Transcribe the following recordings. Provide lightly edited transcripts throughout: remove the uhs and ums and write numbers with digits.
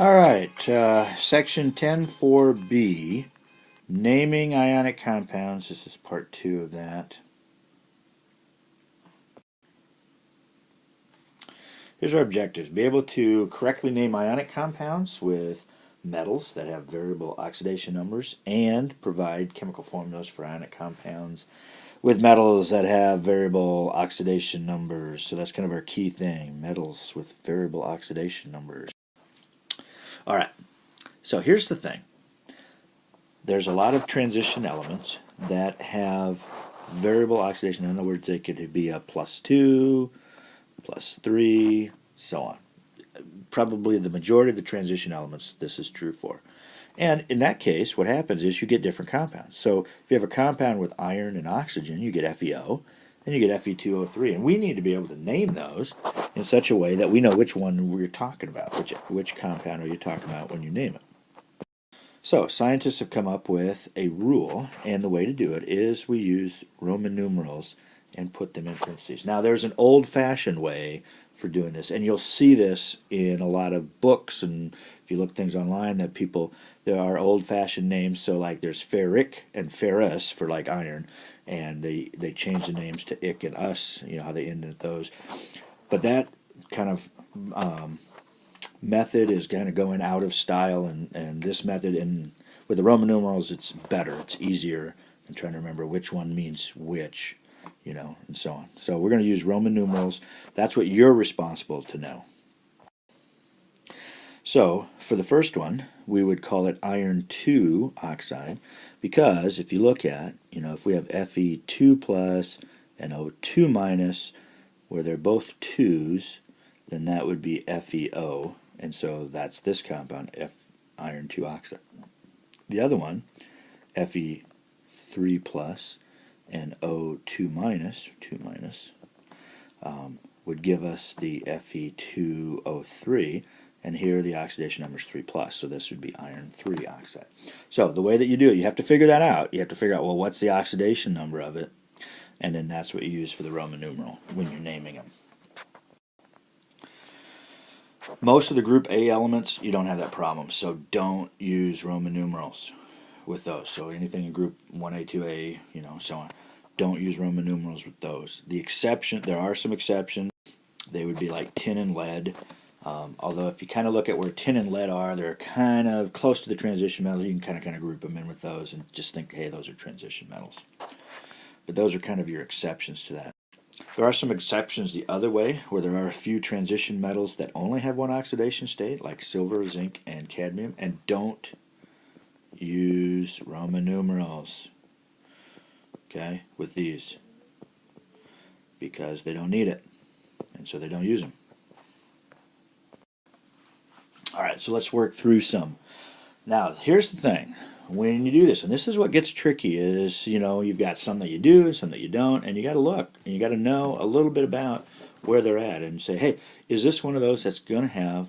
All right, section 10.4b, naming ionic compounds. This is part 2 of that. Here's our objectives. Be able to correctly name ionic compounds with metals that have variable oxidation numbers and provide chemical formulas for ionic compounds with metals that have variable oxidation numbers. So that's kind of our key thing, metals with variable oxidation numbers. All right, so here's the thing. There's a lot of transition elements that have variable oxidation. In other words, they could be a +2, +3, so on. Probably the majority of the transition elements this is true for. And in that case, what happens is you get different compounds. So if you have a compound with iron and oxygen, you get FeO, and you get Fe2O3. And we need to be able to name those in such a way that we know which one we're talking about, which compound are you talking about when you name it. So scientists have come up with a rule, and the way to do it is we use Roman numerals and put them in parentheses. Now there's an old-fashioned way for doing this, and you'll see this in a lot of books, and if you look things online, that there are old-fashioned names. So like there's ferric and ferrous for like iron, and they change the names to ic and us. You know how they end with those. But that kind of method is kind of going out of style, and this method, and with the Roman numerals, it's better, it's easier than trying to remember which one means which, and so on. So we're going to use Roman numerals. That's what you're responsible to know. So for the first one, we would call it iron 2 oxide, because if you look at, if we have Fe2 plus and O2 minus, where they're both 2's, then that would be FeO. And so that's this compound, iron 2 oxide. The other one, Fe3 plus and O2 minus, 2 minus, would give us the Fe2O3, and here the oxidation number is 3 plus, so this would be iron 3 oxide. So the way that you do it, you have to figure that out. You have to figure out, well, what's the oxidation number of it, and then that's what you use for the Roman numeral when you're naming them. Most of the group A elements, you don't have that problem, so don't use Roman numerals with those. So anything in group 1A, 2A, so on. Don't use Roman numerals with those. There are some exceptions. They would be like tin and lead. Although if you kind of look at where tin and lead are, they're kind of close to the transition metals. You can kind of group them in with those and just think, hey, those are transition metals. But those are kind of your exceptions to that. There are some exceptions the other way, where there are a few transition metals that only have one oxidation state, like silver, zinc, and cadmium, and don't use Roman numerals, okay, with these, because they don't need it, and so they don't use them. All right, so let's work through some. Now, here's the thing. When you do this, and this is what gets tricky, is, you've got some that you do, some that you don't, and you got to look, and you got to know a little bit about where they're at, and say, hey, is this one of those that's going to have,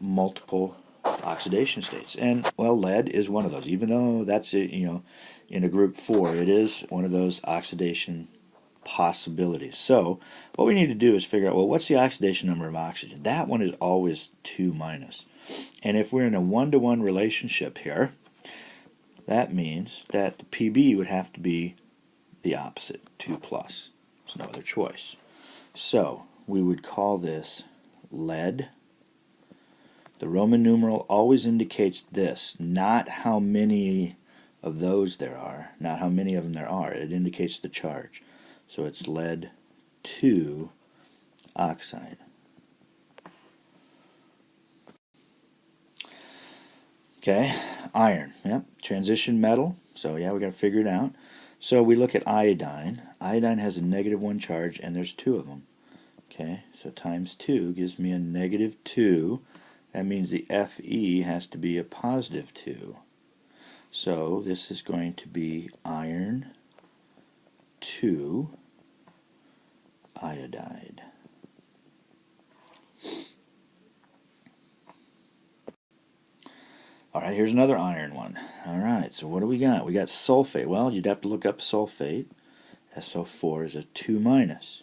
multiple oxidation states? And, well, lead is one of those. Even though that's, in a group 4, it is one of those oxidation possibilities. So what we need to do is figure out, well, what's the oxidation number of oxygen? That one is always 2 minus. And if we're in a 1-to-1 relationship here, that means that the PB would have to be the opposite, 2 plus. There's no other choice. So we would call this lead. The Roman numeral always indicates this, not how many of those there are, not how many of them there are. It indicates the charge. So it's lead 2 oxide. Okay, iron, yep, transition metal, so yeah, we got to figure it out. So we look at iodine. Iodine has a -1 charge, and there's 2 of them. Okay, so times 2 gives me a -2. That means the Fe has to be a +2. So this is going to be iron 2 iodide. All right, here's another iron one. All right, so what do we got? We got sulfate. Well, you'd have to look up sulfate. SO4 is a 2 minus.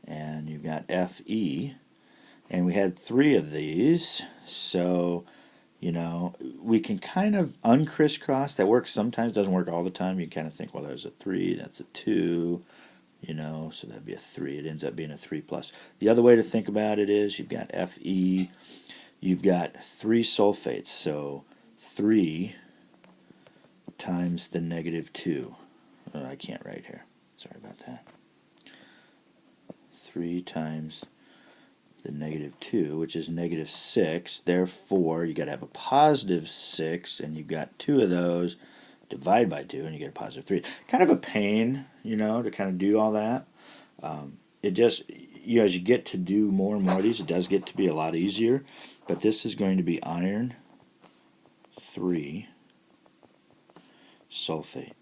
And you've got Fe. and we had 3 of these, so you know, we can kind of uncrisscross. That works sometimes, doesn't work all the time. You kind of think, well, there's a 3, that's a 2, you know, so that'd be a 3. It ends up being a 3 plus. The other way to think about it is you've got Fe, you've got 3 sulfates, so 3 times the negative 2. I can't write here. Sorry about that. 3 times the negative 2, which is negative 6. Therefore, you got to have a positive 6, and you've got 2 of those. Divide by 2, and you get a positive 3. Kind of a pain, you know, to kind of do all that. It just, you know, as you get to do more and more of these, it does get to be a lot easier. But this is going to be iron 3 sulfate.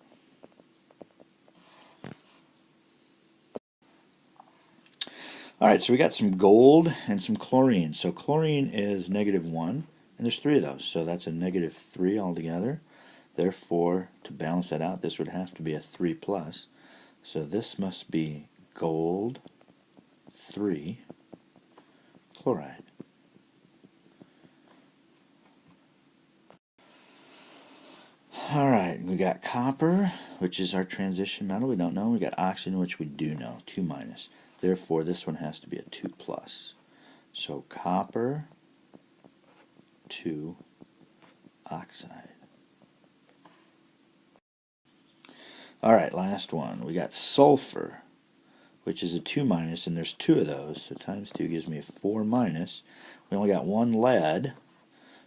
All right, so we got some gold and some chlorine. So chlorine is negative 1, and there's 3 of those. So that's a negative 3 altogether. Therefore, to balance that out, this would have to be a 3 plus. So this must be gold 3 chloride. All right, we got copper, which is our transition metal. We don't know. We got oxygen, which we do know, 2 minus. Therefore, this one has to be a 2 plus. So copper 2 oxide. All right, last one. We got sulfur, which is a 2 minus, and there's 2 of those. So times 2 gives me a 4 minus. We only got 1 lead,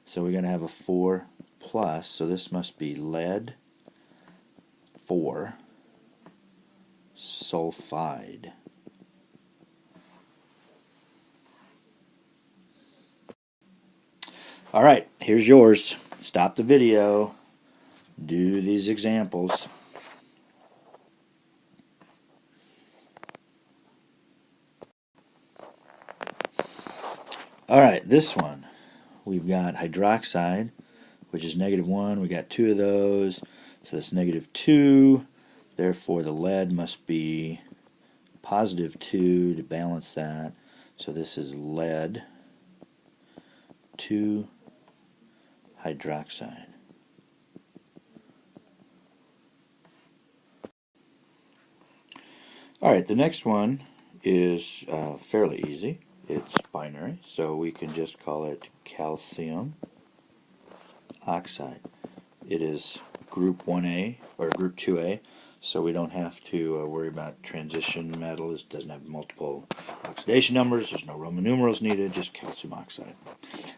so we're going to have a 4 plus. So this must be lead 4 sulfide. All right, here's yours. Stop the video. Do these examples. All right, this one. We've got hydroxide, which is negative 1. We got 2 of those, so that's negative 2. Therefore, the lead must be positive 2 to balance that. So this is lead 2 hydroxide. All right, the next one is fairly easy. It's binary, so we can just call it calcium oxide. It is group 1A or group 2A, so we don't have to worry about transition metals. It doesn't have multiple oxidation numbers. There's no Roman numerals needed, just calcium oxide.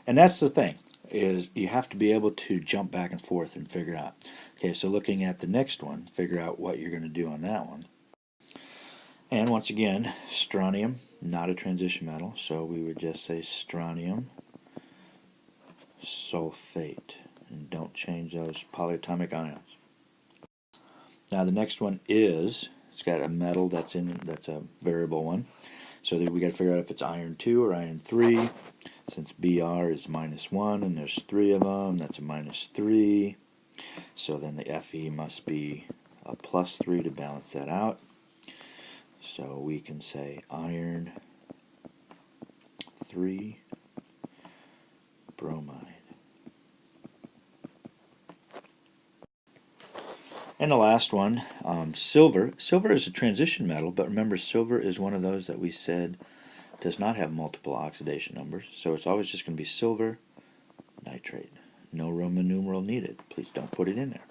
And that's the thing, is you have to be able to jump back and forth and figure out. Okay, so looking at the next one, figure out what you're going to do on that one. And once again, strontium, not a transition metal, so we would just say strontium sulfate. And don't change those polyatomic ions. Now the next one is, it's got a metal that's a variable one. So we got to figure out if it's iron 2 or iron 3. Since Br is minus 1 and there's 3 of them, that's a minus 3. So then the Fe must be a plus 3 to balance that out. So we can say iron 3 bromide. And the last one, silver. Silver is a transition metal, but remember, silver is one of those that we said does not have multiple oxidation numbers. So it's always just going to be silver nitrate. No Roman numeral needed. Please don't put it in there.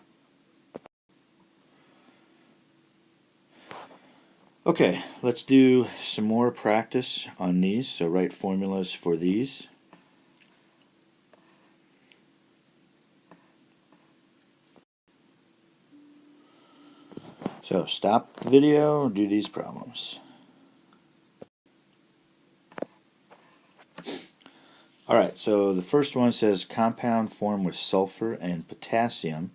Okay, let's do some more practice on these. So write formulas for these. So stop the video, do these problems. Alright, so the first one says compound formed with sulfur and potassium.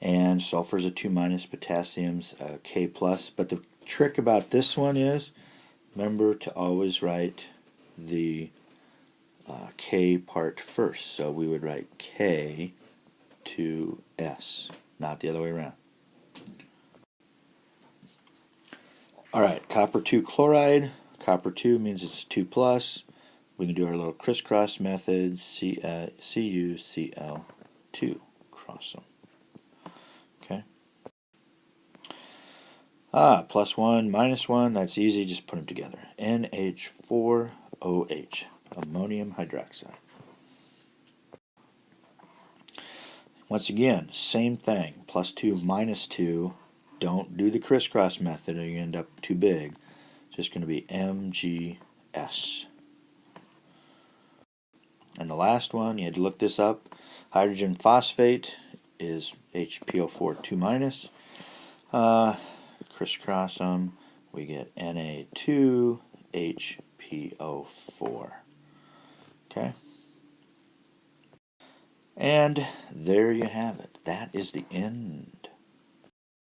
And sulfur is a 2 minus, potassium's a K plus. But the trick about this one is, remember to always write the K part first. So we would write K to S, not the other way around. Alright, copper 2 chloride. Copper 2 means it's 2 plus. we can do our little crisscross method, CuCl2, cross them. Okay. Plus 1, minus 1, that's easy, just put them together. NH4OH, ammonium hydroxide. Once again, same thing, plus 2, minus 2. Don't do the crisscross method or you end up too big. It's just going to be MgS. And the last one, you had to look this up. Hydrogen phosphate is HPO4 2 minus. Crisscross them, we get Na2HPO4. Okay? And there you have it. That is the end